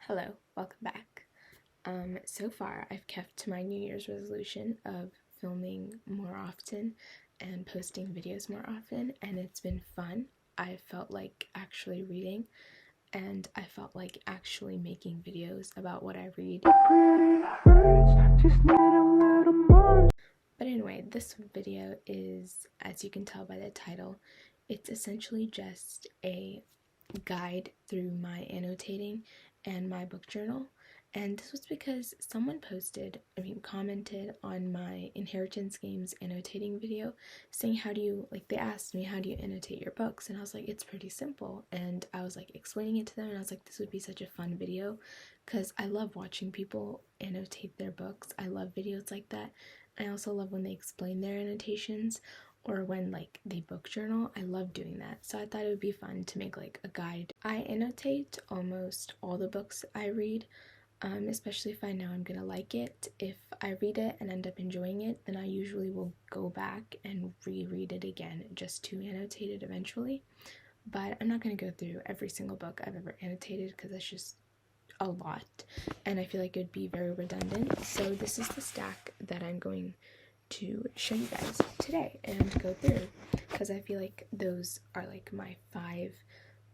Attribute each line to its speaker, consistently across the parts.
Speaker 1: Hello, welcome back. So far, I've kept to my New Year's resolution of filming more often and posting videos more often, and it's been fun. I felt like actually reading, and I felt like actually making videos about what I read. But anyway, this video is, as you can tell by the title, it's essentially just a guide through my annotating and my book journal. And this was because someone commented on my Inheritance Games annotating video saying, they asked me, how do you annotate your books? And I was like, it's pretty simple. And I was like explaining it to them, and I was like, this would be such a fun video because I love watching people annotate their books. I love videos like that. I also love when they explain their annotations, or when they book journal. I love doing that, so I thought it would be fun to make a guide. I annotate almost all the books I read, especially if I know I'm gonna like it. If I read it and end up enjoying it, then I usually will go back and reread it again just to annotate it eventually. But I'm not gonna go through every single book I've ever annotated because that's just a lot, and I feel like it would be very redundant. So this is the stack that I'm going to show you guys today and go through, because I feel like those are my 5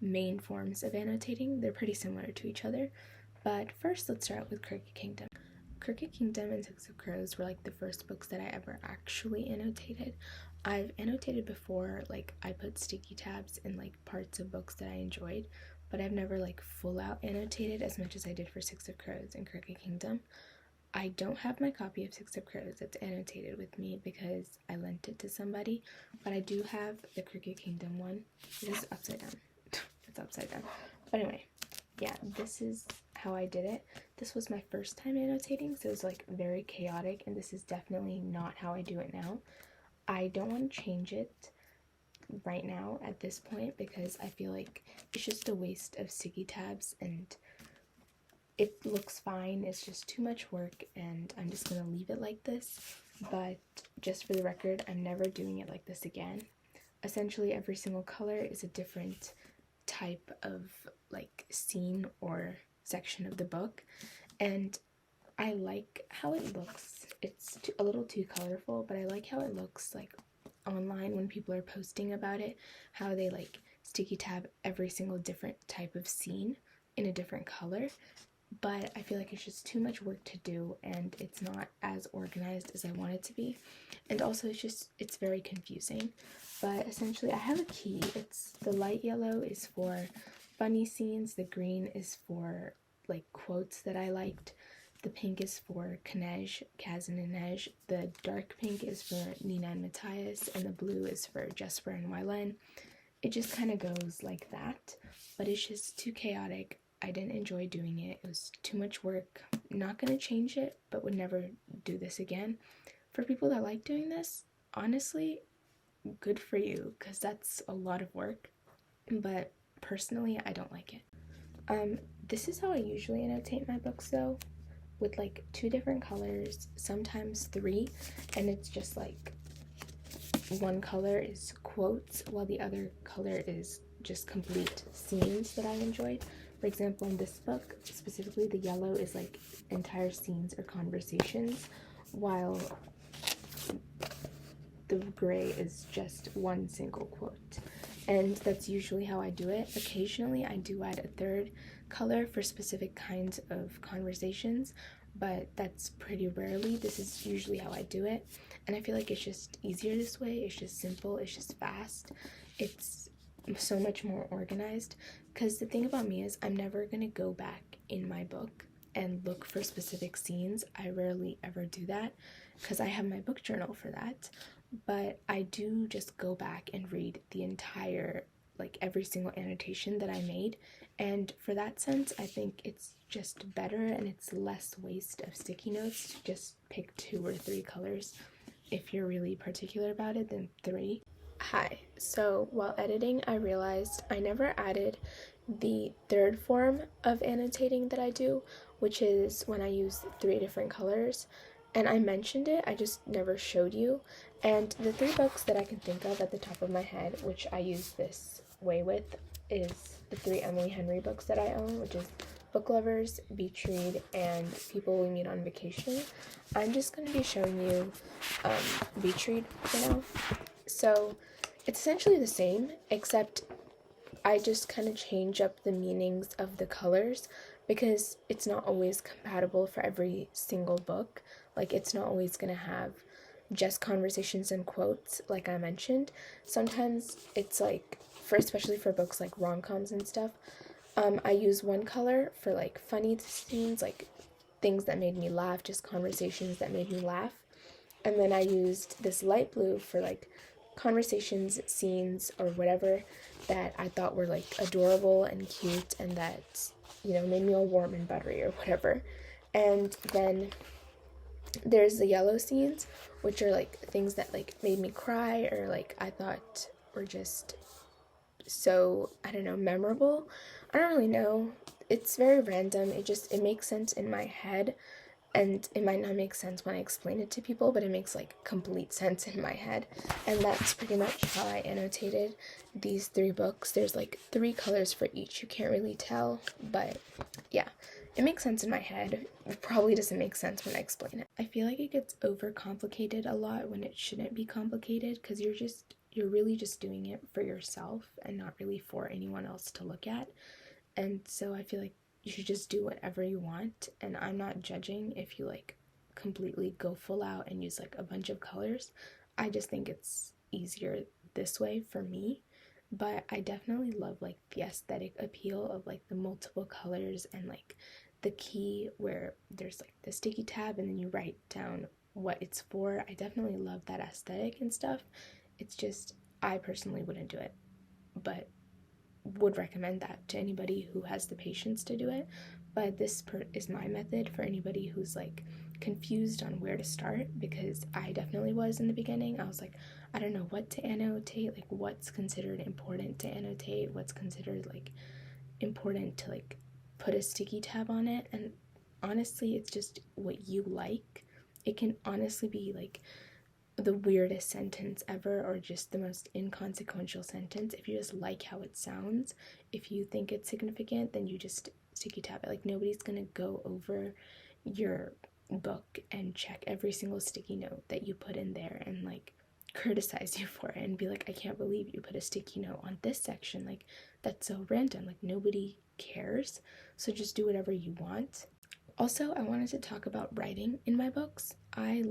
Speaker 1: main forms of annotating. They're pretty similar to each other, but first let's start with Crooked Kingdom. Crooked Kingdom and Six of Crows were the first books that I ever actually annotated. I've annotated before, I put sticky tabs in parts of books that I enjoyed, but I've never full out annotated as much as I did for Six of Crows and Crooked Kingdom. I don't have my copy of Six of Crows that's annotated with me because I lent it to somebody, but I do have the Crooked Kingdom one. This is upside down. It's upside down. But anyway, yeah, this is how I did it. This was my first time annotating, so it was very chaotic, and this is definitely not how I do it now. I don't want to change it right now at this point because I feel like it's just a waste of sticky tabs, and it looks fine. It's just too much work, and I'm just gonna leave it like this. But just for the record, I'm never doing it like this again. Essentially, every single color is a different type of scene or section of the book, and I like how it looks. It's a little too colorful, but I like how it looks online when people are posting about it, how they sticky tab every single different type of scene in a different color. But I feel like it's just too much work to do, and it's not as organized as I want it to be, and also it's very confusing. But essentially, I have a key. It's the light yellow is for funny scenes, the green is for quotes that I liked, the pink is for Kaz and Inej, the dark pink is for Nina and Matthias, and the blue is for Jesper and Wylen. It just kind of goes like that, but it's just too chaotic. I didn't enjoy doing it. It was too much work. Not gonna change it, but would never do this again. For people that like doing this, honestly, good for you, because that's a lot of work. But personally, I don't like it. This is how I usually annotate my books though, with 2 different colors, sometimes 3, and it's just one color is quotes while the other color is just complete scenes that I enjoyed. For example, in this book, specifically, the yellow is entire scenes or conversations, while the gray is just one single quote. And that's usually how I do it. Occasionally, I do add a 3rd color for specific kinds of conversations, but that's pretty rarely. This is usually how I do it, and I feel like it's just easier this way. It's just simple, it's just fast, it's so much more organized. Because the thing about me is I'm never gonna go back in my book and look for specific scenes. I rarely ever do that because I have my book journal for that, but I do just go back and read the entire every single annotation that I made, and for that sense I think it's just better, and it's less waste of sticky notes to just pick 2 or 3 colors if you're really particular about it than 3. Hi, so while editing I realized I never added the 3rd form of annotating that I do, which is when I use 3 different colors, and I mentioned it, I just never showed you. And the 3 books that I can think of at the top of my head, which I use this way with, is the 3 Emily Henry books that I own, which is book lovers, beach read, and people we meet on vacation. I'm just going to be showing you beach read for now. So it's essentially the same, except I just kind of change up the meanings of the colors because it's not always compatible for every single book. Like, it's not always going to have just conversations and quotes, like I mentioned. Sometimes it's like, especially for books like rom-coms and stuff, I use one color for like funny scenes, like things that made me laugh, just conversations that made me laugh. And then I used this light blue for like conversations, scenes, or whatever that I thought were like adorable and cute and that, made me all warm and buttery or whatever. And then there's the yellow scenes, which are like things that like made me cry or like I thought were just so, I don't know, memorable. I don't really know. It's very random. It makes sense in my head, and it might not make sense when I explain it to people, but it makes like complete sense in my head. And that's pretty much how I annotated these 3 books. There's like 3 colors for each. You can't really tell, but yeah, it makes sense in my head. It probably doesn't make sense when I explain it. I feel like it gets overcomplicated a lot when it shouldn't be complicated, because you're really just doing it for yourself and not really for anyone else to look at. And so I feel like you should just do whatever you want, and I'm not judging if you like completely go full out and use like a bunch of colors. I just think it's easier this way for me. But I definitely love like the aesthetic appeal of like the multiple colors and like the key where there's like the sticky tab and then you write down what it's for. I definitely love that aesthetic and stuff. It's just, I personally wouldn't do it, but would recommend that to anybody who has the patience to do it. But this is my method for anybody who's like confused on where to start, because I definitely was in the beginning. I was like, I don't know what to annotate, like what's considered important to annotate, what's considered like important to like put a sticky tab on it. And honestly, it's just what you like. It can honestly be like the weirdest sentence ever or just the most inconsequential sentence. If you just like how it sounds, if you think it's significant, then you just sticky tab it. Like, nobody's gonna go over your book and check every single sticky note that you put in there and like criticize you for it and be like, I can't believe you put a sticky note on this section, like that's so random. Like, nobody cares, so just do whatever you want. Also, I wanted to talk about writing in my books. I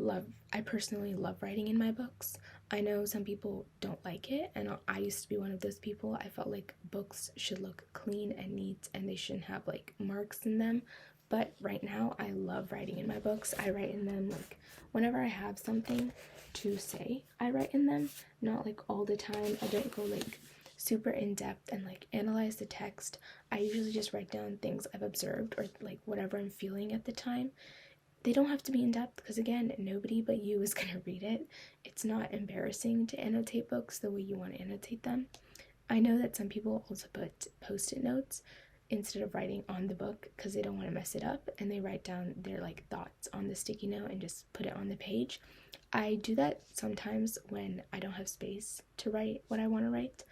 Speaker 1: personally love writing in my books. I know some people don't like it, and I used to be one of those people. I felt like books should look clean and neat, and they shouldn't have like marks in them. But right now, I love writing in my books. I write in them like whenever I have something to say, I write in them. Not like all the time. I don't go like super in-depth and like analyze the text. I usually just write down things I've observed or like whatever I'm feeling at the time. They don't have to be in-depth because, again, nobody but you is going to read it. It's not embarrassing to annotate books the way you want to annotate them. I know that some people also put post-it notes instead of writing on the book because they don't want to mess it up, and they write down their like thoughts on the sticky note and just put it on the page. I do that sometimes when I don't have space to write what I want to write,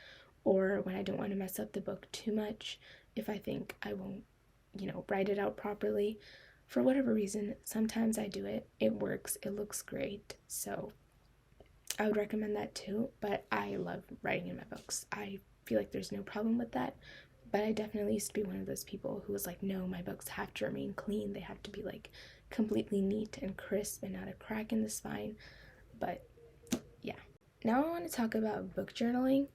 Speaker 1: or when I don't want to mess up the book too much, if I think I won't, write it out properly. For whatever reason, sometimes I do it. It works. It looks great. So I would recommend that too. But I love writing in my books. I feel like there's no problem with that. But I definitely used to be one of those people who was like, no, my books have to remain clean. They have to be like completely neat and crisp and not a crack in the spine. But yeah. Now I want to talk about book journaling,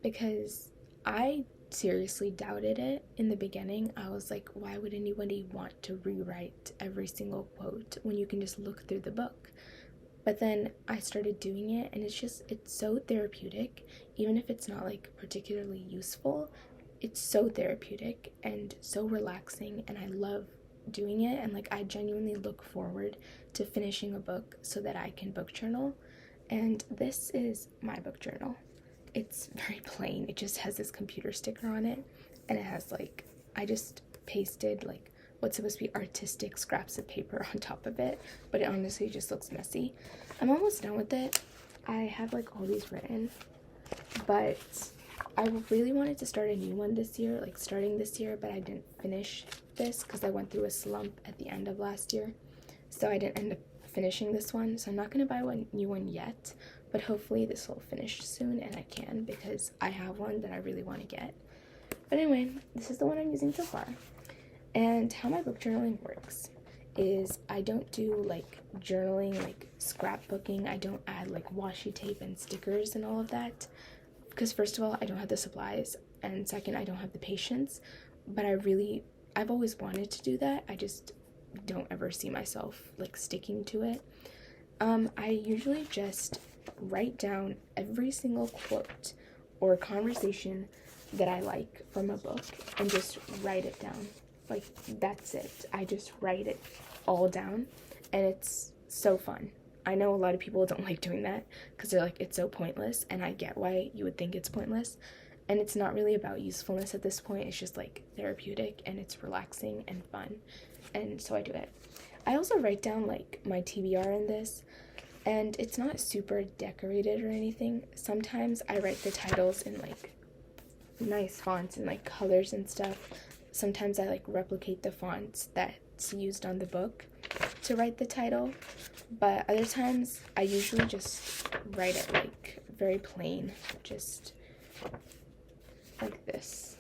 Speaker 1: because I seriously doubted it in the beginning. I was like, why would anybody want to rewrite every single quote when you can just look through the book? But then I started doing it, and it's so therapeutic. Even if it's not like particularly useful, it's so therapeutic and so relaxing, and I love doing it. And like, I genuinely look forward to finishing a book so that I can book journal. And this is my book journal. It's very plain. It just has this computer sticker on it, and it has like, I just pasted like what's supposed to be artistic scraps of paper on top of it, but it honestly just looks messy. I'm almost done with it. I have like all these written, but I really wanted to start a new one this year, like starting this year, but I didn't finish this because I went through a slump at the end of last year, so I didn't end up finishing this one. So I'm not going to buy a new one yet, but hopefully this will finish soon and I can, because I have one that I really want to get. But anyway, this is the one I'm using so far. And how my book journaling works is I don't do like journaling, like scrapbooking. I don't add like washi tape and stickers and all of that, because first of all, I don't have the supplies, and second, I don't have the patience. But I've always wanted to do that. I just don't ever see myself like sticking to it. I usually just write down every single quote or conversation that I like from a book and just write it down. Like, that's it. I just write it all down, and it's so fun. I know a lot of people don't like doing that because they're like, it's so pointless, and I get why you would think it's pointless. And it's not really about usefulness at this point. It's just like therapeutic, and it's relaxing and fun, and so I do it. I also write down like my TBR in this, and it's not super decorated or anything. Sometimes I write the titles in like nice fonts and like colors and stuff. Sometimes I like replicate the fonts that's used on the book to write the title, but other times I usually just write it like very plain, just like this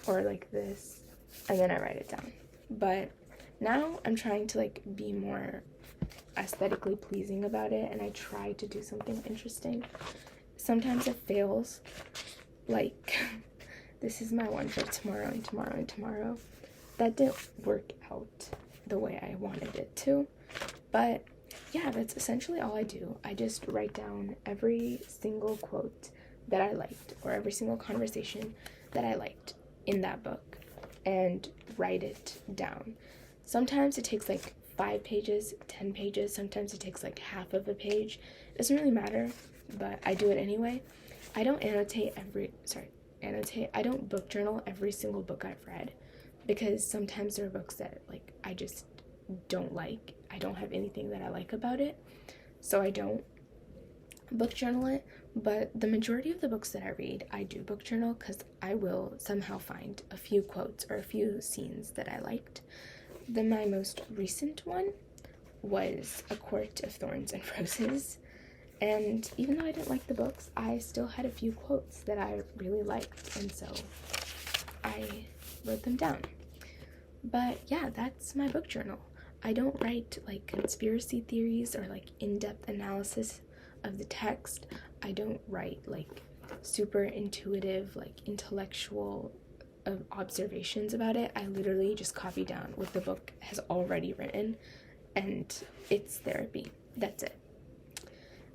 Speaker 1: or like this, and then I write it down. But now I'm trying to like be more aesthetically pleasing about it, and I try to do something interesting. Sometimes it fails, like this is my one for tomorrow and tomorrow and tomorrow. That didn't work out the way I wanted it to, but yeah, that's essentially all I do. I just write down every single quote that I liked or every single conversation that I liked in that book and write it down. Sometimes it takes like 5 pages, 10 pages, sometimes it takes like half of a page. It doesn't really matter, but I do it anyway. I don't I don't book journal every single book I've read, because sometimes there are books that like I just don't like. I don't have anything that I like about it, so I don't book journal it. But the majority of the books that I read, I do book journal, because I will somehow find a few quotes or a few scenes that I liked. Then my most recent one was A Court of Thorns and Roses. And even though I didn't like the books, I still had a few quotes that I really liked, and so I wrote them down. But yeah, that's my book journal. I don't write like conspiracy theories or like in-depth analysis of the text. I don't write like super intuitive, like intellectual observations about it. I literally just copy down what the book has already written, and it's therapy. That's it.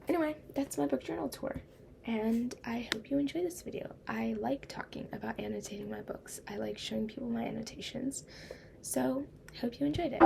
Speaker 1: Anyway, that's my book journal tour, and I hope you enjoy this video. I like talking about annotating my books. I like showing people my annotations, so hope you enjoyed it.